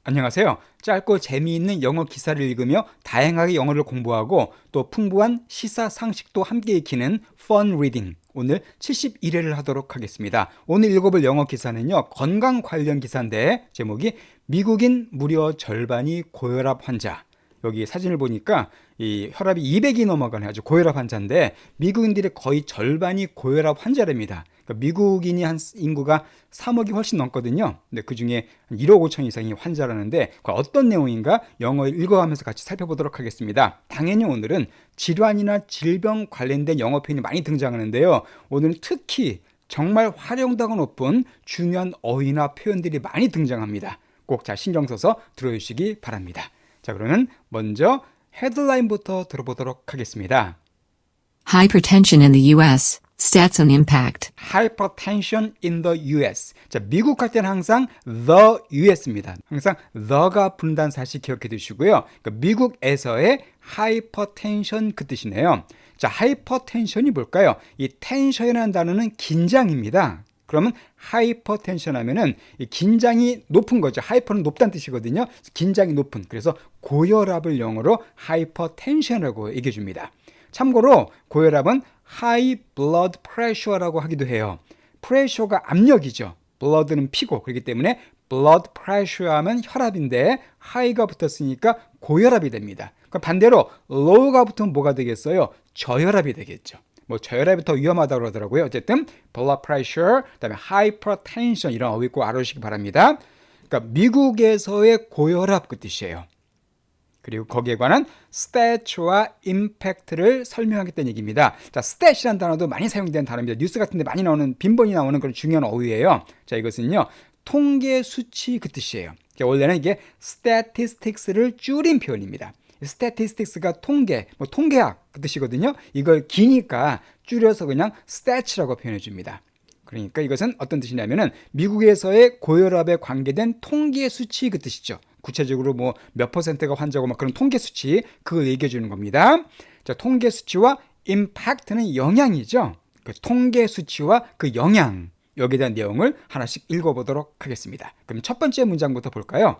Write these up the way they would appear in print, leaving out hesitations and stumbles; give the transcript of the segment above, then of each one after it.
안녕하세요. 짧고 재미있는 영어 기사를 읽으며 다양하게 영어를 공부하고 또 풍부한 시사 상식도 함께 익히는 Fun Reading. 오늘 71회를 하도록 하겠습니다. 오늘 읽어볼 영어 기사는요, 건강 관련 기사인데 제목이 미국인 무려 절반이 고혈압 환자. 여기 사진을 보니까 이 혈압이 200이 넘어가는 아주 고혈압 환자인데 미국인들의 거의 절반이 고혈압 환자랍니다. 그러니까 미국인이 한 인구가 3억이 훨씬 넘거든요. 근데 그 중에 1억 5천 이상이 환자라는데 어떤 내용인가 영어 읽어가면서 같이 살펴보도록 하겠습니다. 당연히 오늘은 질환이나 질병 관련된 영어 표현이 많이 등장하는데요. 오늘은 특히 정말 활용도가 높은 중요한 어휘나 표현들이 많이 등장합니다. 꼭 잘 신경 써서 들어주시기 바랍니다. 자, 그러면 먼저 헤드라인부터 들어보도록 하겠습니다. Hypertension in the U.S. Stats and Impact. Hypertension in the US. 자, 미국 할 때는 항상 the US입니다. 항상 the가 붙는다는 사실 기억해 두시고요. 그러니까 미국에서의 hypertension 그 뜻이네요. 자, hypertension이 뭘까요? 이 tension이라는 단어는 긴장입니다. 그러면 하이퍼텐션 하면은 이 긴장이 높은 거죠. 하이퍼는 높다는 뜻이거든요. 긴장이 높은. 그래서 고혈압을 영어로 하이퍼텐션이라고 얘기해 줍니다. 참고로 고혈압은 high blood pressure라고 하기도 해요. pressure가 압력이죠. blood는 피고. 그렇기 때문에 blood pressure 하면 혈압인데 high가 붙었으니까 고혈압이 됩니다. 그럼 반대로 low가 붙으면 뭐가 되겠어요? 저혈압이 되겠죠. 뭐 저혈압이 더 위험하다고 그러더라고요. 어쨌든 blood pressure, 그다음에 hypertension 이런 어휘 꼭 알아주시기 바랍니다. 그러니까 미국에서의 고혈압 그 뜻이에요. 그리고 거기에 관한 stat와 impact를 설명하겠다는 얘기입니다. 자, stat이라는 단어도 많이 사용되는 단어입니다. 뉴스 같은 데 많이 나오는, 빈번히 나오는 그런 중요한 어휘예요. 자, 이것은요, 통계 수치 그 뜻이에요. 원래는 이게 statistics를 줄인 표현입니다. statistics가 통계, 뭐 통계학 그 뜻이거든요. 이걸 기니까 줄여서 그냥 stats라고 표현해 줍니다. 그러니까 이것은 어떤 뜻이냐면은 미국에서의 고혈압에 관계된 통계 수치 그 뜻이죠. 구체적으로 뭐 몇 퍼센트가 환자고 막 그런 통계 수치 그걸 얘기해 주는 겁니다. 자, 통계 수치와 impact는 영향이죠. 그 통계 수치와 그 영향 여기에 대한 내용을 하나씩 읽어보도록 하겠습니다. 그럼 첫 번째 문장부터 볼까요?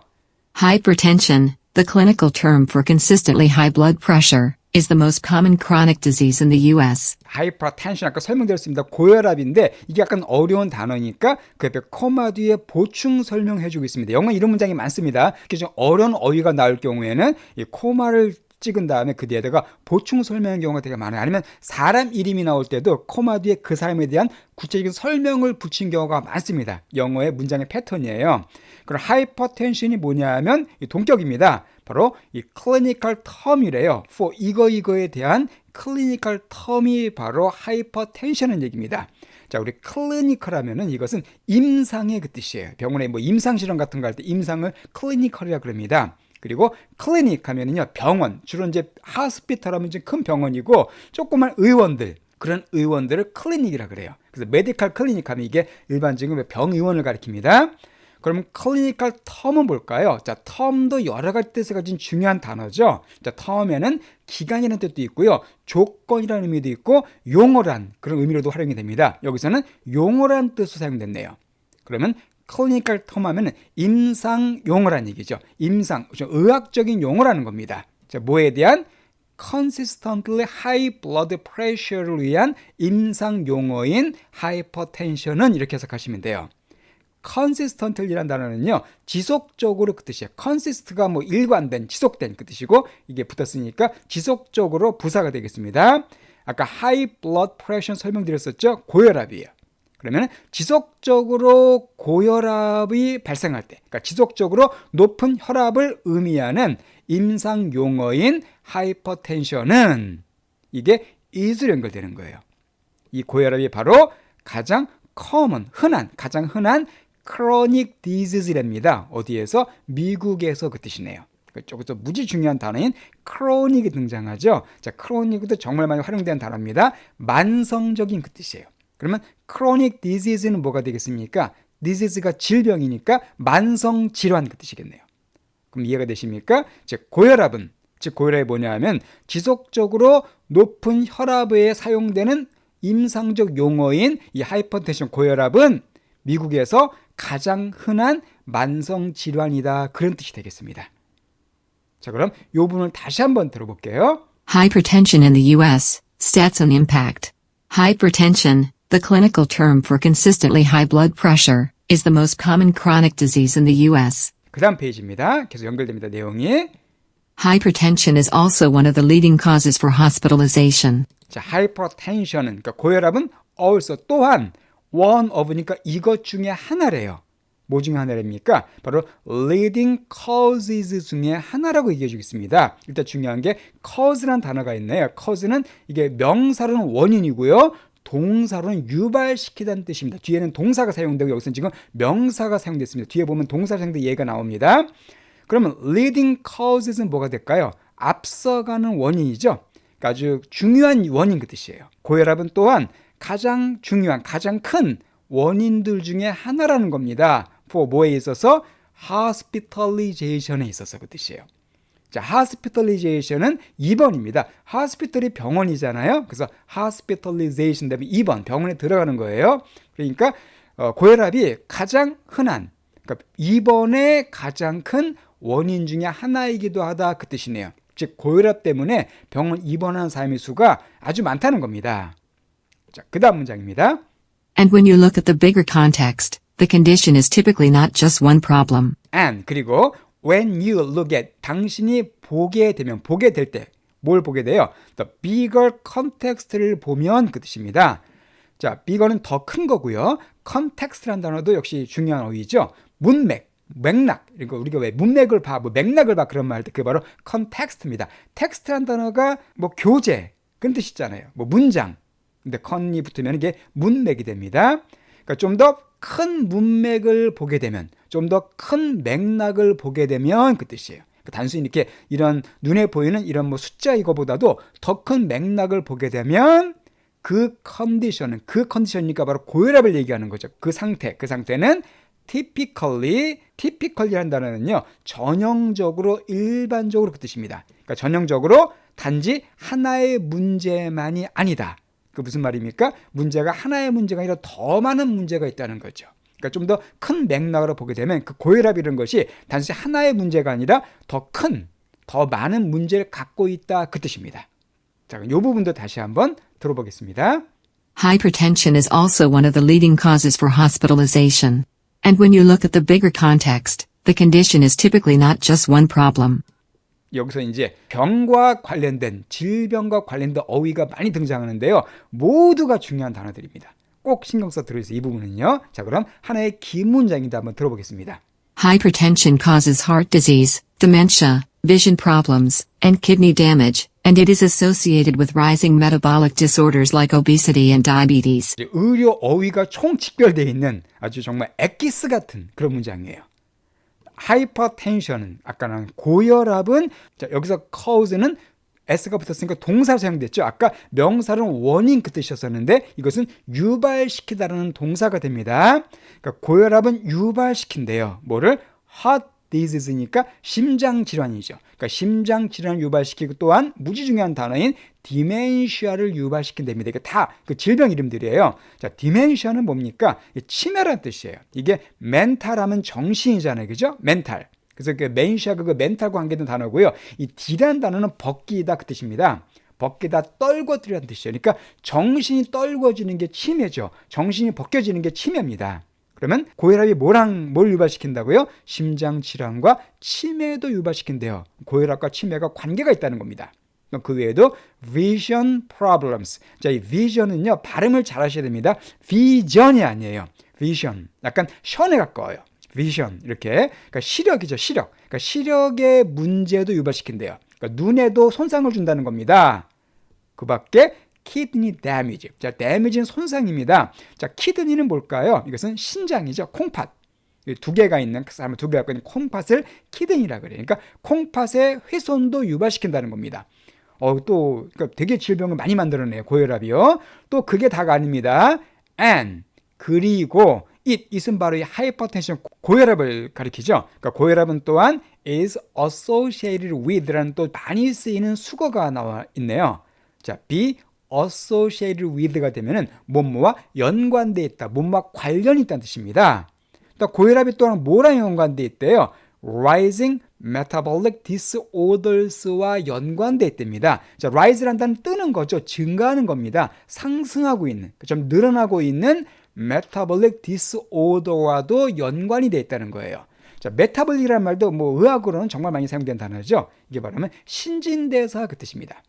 Hypertension, the clinical term for consistently high blood pressure, is the most common chronic disease in the U.S. hypertension 아까 설명드렸습니다. 고혈압인데 이게 약간 어려운 단어니까 그 옆에 코마 뒤에 보충 설명해주고 있습니다. 영어 이런 문장이 많습니다. 좀 어려운 어휘가 나올 경우에는 이 코마를 찍은 다음에 그 뒤에다가 보충 설명하는 경우가 되게 많아요. 아니면 사람 이름이 나올 때도 코마 뒤에 그 사람에 대한 구체적인 설명을 붙인 경우가 많습니다. 영어의 문장의 패턴이에요. 그럼 하이퍼텐션이 뭐냐면 이 동격입니다. 바로 이 클리니컬 텀이래요. for 이거에 대한 클리니컬 텀이 바로 하이퍼텐션의 얘기입니다. 자, 우리 클리니컬 하면은 이것은 임상의 그 뜻이에요. 병원에 뭐 임상실험 같은 거 할 때 임상을 클리니컬이라 그럽니다. 그리고 클리닉 하면은요, 병원, 주로 이제 하스피탈 하면 이제 큰 병원이고 조그만 의원들, 그런 의원들을 클리닉이라 그래요. 그래서 메디컬 클리닉 하면 이게 일반적인 병의원을 가리킵니다. 그럼 클리니컬 텀은 뭘까요? 자, 텀도 여러 가지 뜻을 가진 중요한 단어죠. 자, 텀에는 기간이라는 뜻도 있고요. 조건이라는 의미도 있고 용어란 그런 의미로도 활용이 됩니다. 여기서는 용어란 뜻으로 사용됐네요. 그러면 클리니컬 텀 하면 임상 용어라는 얘기죠. 임상, 의학적인 용어라는 겁니다. 자, 뭐에 대한? consistently high blood pressure를 위한 임상 용어인 hypertension은 이렇게 해석하시면 돼요. consistently라는 단어는요, 지속적으로 그 뜻이에요. consist가 뭐 일관된, 지속된 그 뜻이고 이게 붙었으니까 지속적으로 부사가 되겠습니다. 아까 high blood pressure 설명드렸었죠? 고혈압이에요. 그러면 지속적으로 고혈압이 발생할 때, 그러니까 지속적으로 높은 혈압을 의미하는 임상 용어인 하이퍼텐션은 이게 is로 연결되는 거예요. 이 고혈압이 바로 가장 가장 흔한 chronic disease랍니다. 어디에서? 미국에서 그 뜻이네요. 저기서 무지 중요한 단어인 chronic이 등장하죠. 자, chronic도 정말 많이 활용되는 단어입니다. 만성적인 그 뜻이에요. 그러면 chronic disease는 뭐가 되겠습니까? disease가 질병이니까 만성 질환 그 뜻이겠네요. 그럼 이해가 되십니까? 즉 고혈압이 뭐냐 하면 지속적으로 높은 혈압에 사용되는 임상적 용어인 이 하이퍼텐션 고혈압은 미국에서 가장 흔한 만성 질환이다. 그런 뜻이 되겠습니다. 자, 그럼 이 부분을 다시 한번 들어볼게요. Hypertension in the U.S. Stats and impact. Hypertension, the clinical term for consistently high blood pressure, is the most common chronic disease in the U.S. 그 다음 페이지입니다. 계속 연결됩니다. 내용이. Hypertension is also one of the leading causes for hospitalization. 자, hypertension은 그러니까 고혈압은 also 또한 one of니까 이것 중에 하나래요. 뭐 중에 하나랍니까? 바로 leading causes 중에 하나라고 얘기해 주겠습니다. 일단 중요한 게 cause란 단어가 있네요. cause는 이게 명사로는 원인이고요. 동사로는 유발시키다는 뜻입니다. 뒤에는 동사가 사용되고 여기서는 지금 명사가 사용됐습니다. 뒤에 보면 동사 사용된 예가 나옵니다. 그러면 leading causes는 뭐가 될까요? 앞서가는 원인이죠. 그러니까 아주 중요한 원인 그 뜻이에요. 고혈압은 또한 가장 중요한, 가장 큰 원인들 중에 하나라는 겁니다. for 뭐에 있어서? hospitalization에 있어서 그 뜻이에요. 자, hospitalization은 2번입니다. hospital이 병원이잖아요. 그래서 hospitalization 되면 2번 병원에 들어가는 거예요. 그러니까 고혈압이 가장 흔한, 그러니까 2번의 가장 큰 원인 중에 하나이기도 하다 그 뜻이네요. 즉 고혈압 때문에 병원 입원하는 사람의 수가 아주 많다는 겁니다. 자, 그 다음 문장입니다. And when you look at the bigger context, the condition is typically not just one problem. And 그리고 when you look at 당신이 보게 되면 보게 될 때 뭘 보게 돼요? The bigger context를 보면 그 뜻입니다. 자, bigger는 더 큰 거고요. context라는 단어도 역시 중요한 어휘죠. 문맥, 맥락. 그러니까 우리가 왜 문맥을 봐, 뭐 맥락을 봐 그런 말 할 때 그게 바로 context입니다. text라는 단어가 뭐 교재 그런 뜻이잖아요. 뭐 문장. 근데 con이 붙으면 이게 문맥이 됩니다. 그러니까 좀 더 큰 문맥을 보게 되면, 좀 더 큰 맥락을 보게 되면 그 뜻이에요. 그러니까 단순히 이렇게 이런 눈에 보이는 이런 뭐 숫자 이거보다도 더 큰 맥락을 보게 되면 그 컨디션이니까 바로 고혈압을 얘기하는 거죠. 그 상태는 typically라는 단어는요, 전형적으로, 일반적으로 그 뜻입니다. 그러니까 전형적으로 단지 하나의 문제만이 아니다. 그 무슨 말입니까? 문제가 하나의 문제가 아니라 더 많은 문제가 있다는 거죠. 그러니까 좀 더 큰 맥락으로 보게 되면 그 고혈압이라는 것이 단지 하나의 문제가 아니라 더 큰, 더 많은 문제를 갖고 있다 그 뜻입니다. 자, 이 부분도 다시 한번 들어보겠습니다. Hypertension is also one of the leading causes for hospitalization. And when you look at the bigger context, the condition is typically not just one problem. 여기서 이제 병과 관련된, 질병과 관련된 어휘가 많이 등장하는데요. 모두가 중요한 단어들입니다. 꼭 신경 써 들어주세요. 이 부분은요. 자, 그럼 하나의 긴 문장인데 한번 들어보겠습니다. Hypertension causes heart disease, dementia, vision problems, and kidney damage, and it is associated with rising metabolic disorders like obesity and diabetes. 의료 어휘가 총 직결되어 있는 아주 정말 엑기스 같은 그런 문장이에요. 하이퍼텐션은 아까는 고혈압은, 자, 여기서 cause는 S가 붙었으니까 동사 사용됐죠. 아까 명사는 원인 그 뜻이었었는데 이것은 유발시키다라는 동사가 됩니다. 그러니까 고혈압은 유발시킨대요. 뭐를? heart disease니까 심장질환이죠. 그러니까 심장질환을 유발시키고 또한 무지중요한 단어인 디멘시아를 유발시킨답니다. 이게 다 그 질병 이름들이에요. 자, 디멘시아는 뭡니까? 치매라는 뜻이에요. 이게 멘탈하면 정신이잖아요. 그죠? 멘탈. 그래서 그 멘시아가 그 멘탈과 관계된 단어고요. 이 D라는 단어는 벗기다 그 뜻입니다. 벗기다, 떨궈뜨리라는 뜻이에요. 그러니까 정신이 떨궈지는 게 치매죠. 정신이 벗겨지는 게 치매입니다. 그러면 고혈압이 뭘 유발시킨다고요? 심장질환과 치매도 유발시킨대요. 고혈압과 치매가 관계가 있다는 겁니다. 그 외에도 vision problems. 자, 이 vision은요, 발음을 잘 하셔야 됩니다. vision이 아니에요. vision. 약간 션에 가까워요. vision. 이렇게. 그러니까 시력이죠, 시력. 그러니까 시력의 문제도 유발시킨대요. 그러니까 눈에도 손상을 준다는 겁니다. 그 밖에 kidney damage. 자, damage는 손상입니다. 자, kidney는 뭘까요? 이것은 신장이죠. 콩팥. 두 개가 있는, 그 사람을 두 개가 갖고 있는 콩팥을 kidney라고 그래요. 그러니까 콩팥의 훼손도 유발시킨다는 겁니다. 또 그러니까 되게 질병을 많이 만들어내요. 고혈압이요. 또 그게 다가 아닙니다. and 그리고 it은 바로 이 하이퍼텐션, 고혈압을 가리키죠. 그러니까 고혈압은 또한 is associated with라는 또 많이 쓰이는 수거가 나와 있네요. 자, be associated with가 되면은 뭐뭐와 연관되어 있다, 뭐뭐와 관련이 있다는 뜻입니다. 또 고혈압이 또한 뭐랑 연관돼 있대요? Rising metabolic disorders와 연관돼 있답니다. 자, rise란 단어는 뜨는 거죠. 증가하는 겁니다. 상승하고 있는, 좀 늘어나고 있는 metabolic disorder와도 연관이 돼 있다는 거예요. 자, 메타볼릭이라는 말도 뭐 의학으로는 정말 많이 사용된 단어죠. 이게 말하면 신진대사 그 뜻입니다.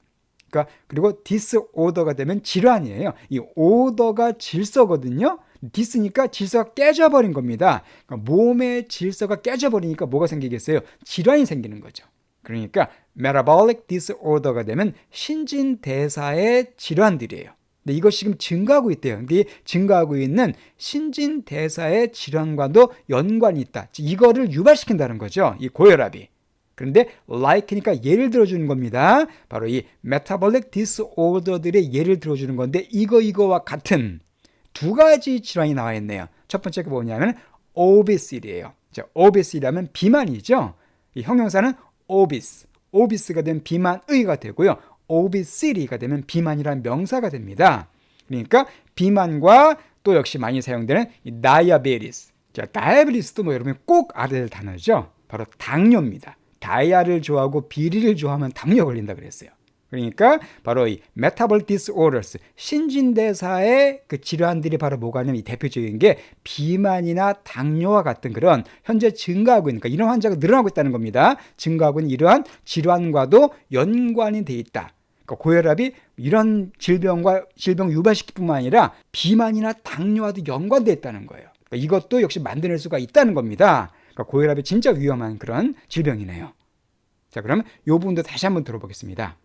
그러니까 그리고 disorder가 되면 질환이에요. 이 order가 질서거든요. 디스니까 질서가 깨져버린 겁니다. 그러니까 몸의 질서가 깨져버리니까 뭐가 생기겠어요? 질환이 생기는 거죠. 그러니까 metabolic disorder가 되면 신진대사의 질환들이에요. 근데 이것이 지금 증가하고 있대요. 근데 증가하고 있는 신진대사의 질환과도 연관이 있다. 이거를 유발시킨다는 거죠. 이 고혈압이. 그런데 like니까 예를 들어주는 겁니다. 바로 이 metabolic disorder들의 예를 들어주는 건데 이거와 같은 두 가지 질환이 나와 있네요. 첫 번째가 뭐냐면 obesity예요. 자, obesity라면 비만이죠. 이 형용사는 obese가 되면 비만의가 되고요. obesity가 되면 비만이라는 명사가 됩니다. 그러니까 비만과 또 역시 많이 사용되는 이 diabetes. 자, diabetes도 뭐 여러분 꼭 알아야 될 단어죠. 바로 당뇨입니다. 다이아를 좋아하고 비리를 좋아하면 당뇨 걸린다 그랬어요. 그러니까 바로 이 metabolic disorders, 신진대사의 그 질환들이 바로 뭐가 있냐면 이 대표적인 게 비만이나 당뇨와 같은 그런 현재 증가하고 있는, 그러니까 이런 환자가 늘어나고 있다는 겁니다. 증가하고 있는 이러한 질환과도 연관이 돼 있다. 그러니까 고혈압이 이런 질병 유발시킬 뿐만 아니라 비만이나 당뇨와도 연관돼 있다는 거예요. 그러니까 이것도 역시 만들어낼 수가 있다는 겁니다. 그러니까 고혈압이 진짜 위험한 그런 질병이네요. 자, 그럼 이 부분도 다시 한번 들어보겠습니다.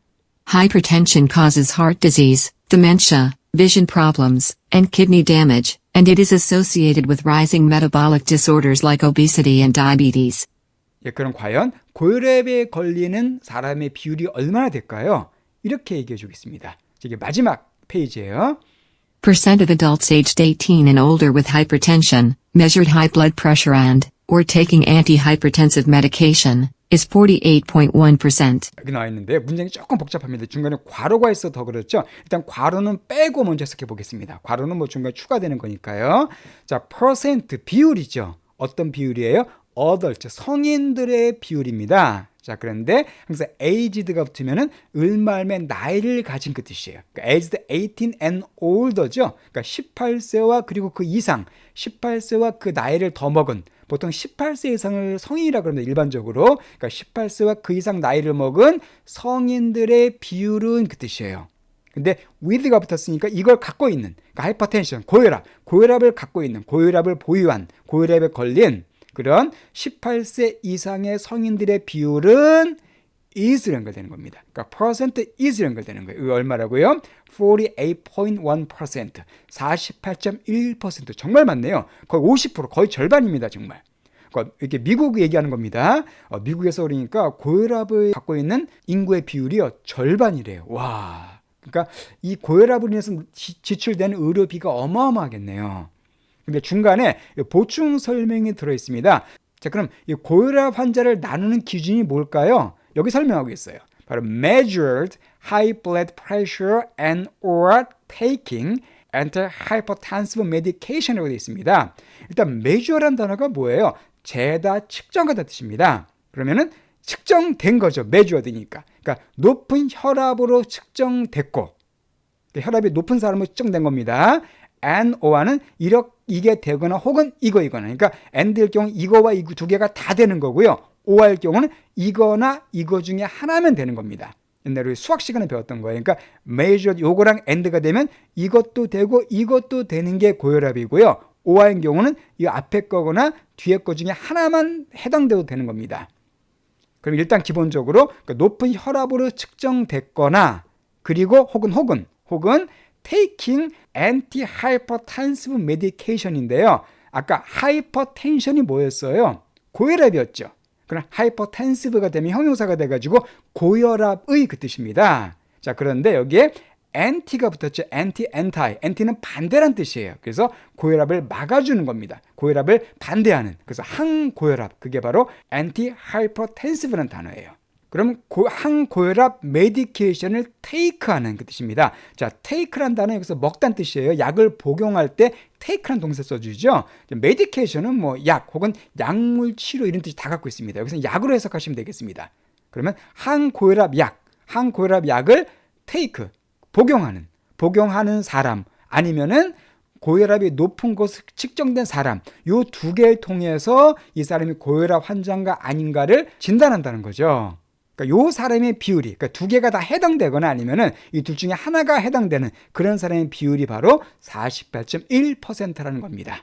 Hypertension causes heart disease, dementia, vision problems, and kidney damage, and it is associated with rising metabolic disorders like obesity and diabetes. 예, 그럼 과연 고혈압에 걸리는 사람의 비율이 얼마나 될까요? 이렇게 얘기해 주겠습니다. 이게 마지막 페이지예요. Percent of adults aged 18 and older with hypertension, measured high blood pressure and, or taking antihypertensive medication, is 48.1%. 여기 나와 있는데 문장이 조금 복잡합니다. 중간에 괄호가 있어 더 그렇죠. 일단 괄호는 빼고 먼저 해석해 보겠습니다. 괄호는 뭐 중간에 추가되는 거니까요. 자, 퍼센트 비율이죠. 어떤 비율이에요? adult, 성인들의 비율입니다. 자, 그런데 항상 aged가 붙으면은 을말매 나이를 가진 그 뜻이에요. 그러니까 aged 18 and older죠. 그러니까 18세와 그리고 그 이상, 18세와 그 나이를 더 먹은, 보통 18세 이상을 성인이라고 합니다. 일반적으로. 그러니까 18세와 그 이상 나이를 먹은 성인들의 비율은 그 뜻이에요. 근데 with가 붙었으니까 이걸 갖고 있는, 그러니까 하이퍼텐션, 고혈압을 갖고 있는, 고혈압을 보유한, 고혈압에 걸린 그런 18세 이상의 성인들의 비율은 is 연결되는 겁니다. 그러니까 percent is 연결되는 거예요. 이거 얼마라고요? 48.1%, 48.1%. 정말 많네요. 거의 50%, 거의 절반입니다. 정말. 이렇게 미국 얘기하는 겁니다. 미국에서 그러니까 고혈압을 갖고 있는 인구의 비율이요, 절반이래요. 와. 그러니까 이 고혈압으로 인해서 지출되는 의료비가 어마어마하겠네요. 근데 중간에 보충 설명이 들어 있습니다. 자, 그럼 이 고혈압 환자를 나누는 기준이 뭘까요? 여기 설명하고 있어요. 바로 measured high blood pressure and or taking antihypertensive medication이라고 되어 있습니다. 일단 measure란 단어가 뭐예요? 재다, 측정하다 뜻입니다. 그러면은 측정된 거죠. measured니까. 그러니까 높은 혈압으로 측정됐고, 혈압이 높은 사람으로 측정된 겁니다. and or는 이게 되거나 혹은 이거나. 그러니까 and일 경우 이거와 이거 두 개가 다 되는 거고요. or일 경우는 이거나 이거 중에 하나면 되는 겁니다. 옛날에 수학 시간에 배웠던 거예요. 그러니까 measured 요거랑 and가 되면 이것도 되고 이것도 되는 게 고혈압이고요. or인 경우는 이 앞에 거거나 뒤에 거 중에 하나만 해당돼도 되는 겁니다. 그럼 일단 기본적으로 높은 혈압으로 측정됐거나 그리고 혹은 taking antihypertensive medication인데요. 아까 hypertension이 뭐였어요? 고혈압이었죠. 그럼 hypertensive가 되면 형용사가 돼가지고 고혈압의 그 뜻입니다. 자, 그런데 여기에 anti가 붙었죠. anti는 반대란 뜻이에요. 그래서 고혈압을 막아주는 겁니다. 고혈압을 반대하는. 그래서 항고혈압. 그게 바로 antihypertensive라는 단어예요. 그러면 항고혈압 메디케이션을 take하는 그 뜻입니다. 자, take란 단어 여기서 먹다는 뜻이에요. 약을 복용할 때 take란 동사 써주죠. 메디케이션은 뭐 약 혹은 약물 치료 이런 뜻이 다 갖고 있습니다. 여기서 약으로 해석하시면 되겠습니다. 그러면 항고혈압 약을 take, 복용하는 사람 아니면은 고혈압이 높은 것으로 측정된 사람, 요 두 개를 통해서 이 사람이 고혈압 환자인가 아닌가를 진단한다는 거죠. 그러니까 요 사람의 비율이, 그러니까 두 개가 다 해당되거나 아니면은 이 둘 중에 하나가 해당되는 그런 사람의 비율이 바로 48.1%라는 겁니다.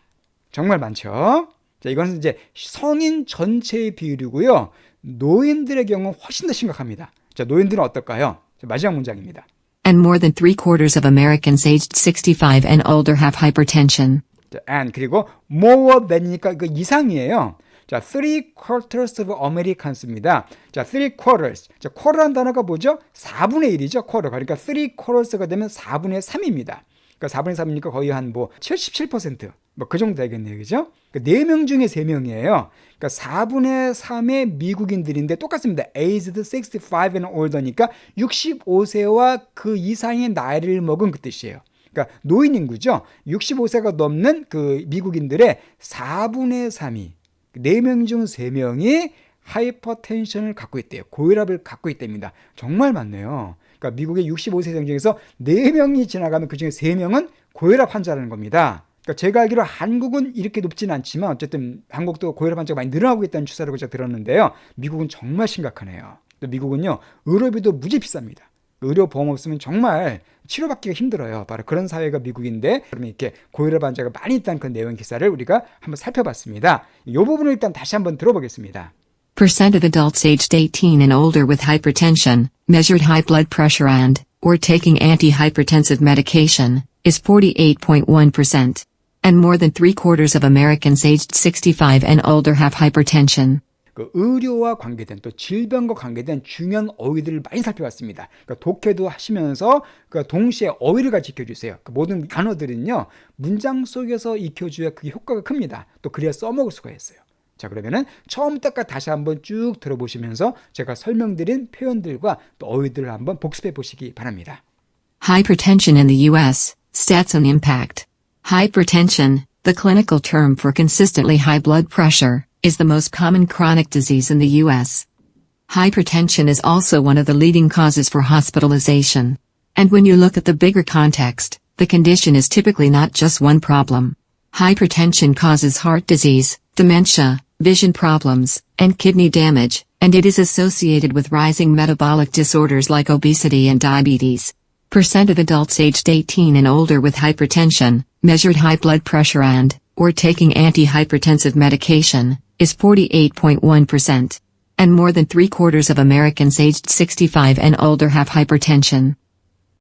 정말 많죠? 자, 이거는 이제 성인 전체의 비율이고요. 노인들의 경우는 훨씬 더 심각합니다. 자, 노인들은 어떨까요? 자, 마지막 문장입니다. And more than 3/4 of Americans aged 65 and older have hypertension. 자, and 그리고 more than이니까 그 이상이에요. 자, 3/4 of Americans입니다. 자, 3/4. 자, quarter란 단어가 뭐죠? 4분의 1이죠. quarter. 그러니까 3/4가 되면 4분의 3입니다. 그러니까 4분의 3이니까 거의 한 뭐 77%. 뭐 그 정도 되겠네요. 그죠? 그러니까 4명 중에 3명이에요. 그러니까 4분의 3의 미국인들인데 똑같습니다. aged 65 and older니까 65세와 그 이상의 나이를 먹은 그 뜻이에요. 그러니까 노인 인구죠. 65세가 넘는 그 미국인들의 4분의 3이 4명 중 3명이 하이퍼텐션을 갖고 있대요. 고혈압을 갖고 있답니다. 정말 많네요. 그러니까 미국의 65세 중에서 4명이 지나가면 그중에 3명은 고혈압 환자라는 겁니다. 그러니까 제가 알기로 한국은 이렇게 높지는 않지만 어쨌든 한국도 고혈압 환자가 많이 늘어나고 있다는 추세라고 제가 들었는데요. 미국은 정말 심각하네요. 또 미국은요, 의료비도 무지 비쌉니다. 의료보험 없으면 정말 치료받기가 힘들어요. 바로 그런 사회가 미국인데, 그러면 이렇게 고혈압 환자가 많이 있다는 그 내용 기사를 우리가 한번 살펴봤습니다. 이 부분을 일단 다시 한번 들어보겠습니다. Percent of adults aged 18 and older with hypertension, measured high blood pressure and, or taking antihypertensive medication, is 48.1%. And more than 3/4 of Americans aged 65 and older have hypertension. 그 의료와 관계된 또 질병과 관계된 중요한 어휘들을 많이 살펴봤습니다. 그러니까 독해도 하시면서 그 동시에 어휘를 같이 익혀주세요. 그 모든 단어들은요 문장 속에서 익혀줘야 그게 효과가 큽니다. 또 그래야 써먹을 수가 있어요. 자, 그러면은 처음부터 다시 한번 쭉 들어보시면서 제가 설명드린 표현들과 또 어휘들을 한번 복습해 보시기 바랍니다. Hypertension in the U.S. Stats and impact. Hypertension, the clinical term for consistently high blood pressure, is the most common chronic disease in the U.S. Hypertension is also one of the leading causes for hospitalization. And when you look at the bigger context, the condition is typically not just one problem. Hypertension causes heart disease, dementia, vision problems, and kidney damage, and it is associated with rising metabolic disorders like obesity and diabetes. Percent of adults aged 18 and older with hypertension, measured high blood pressure and, or taking antihypertensive medication, is 48.1%. And more than 3/4 of Americans aged 65 and older have hypertension.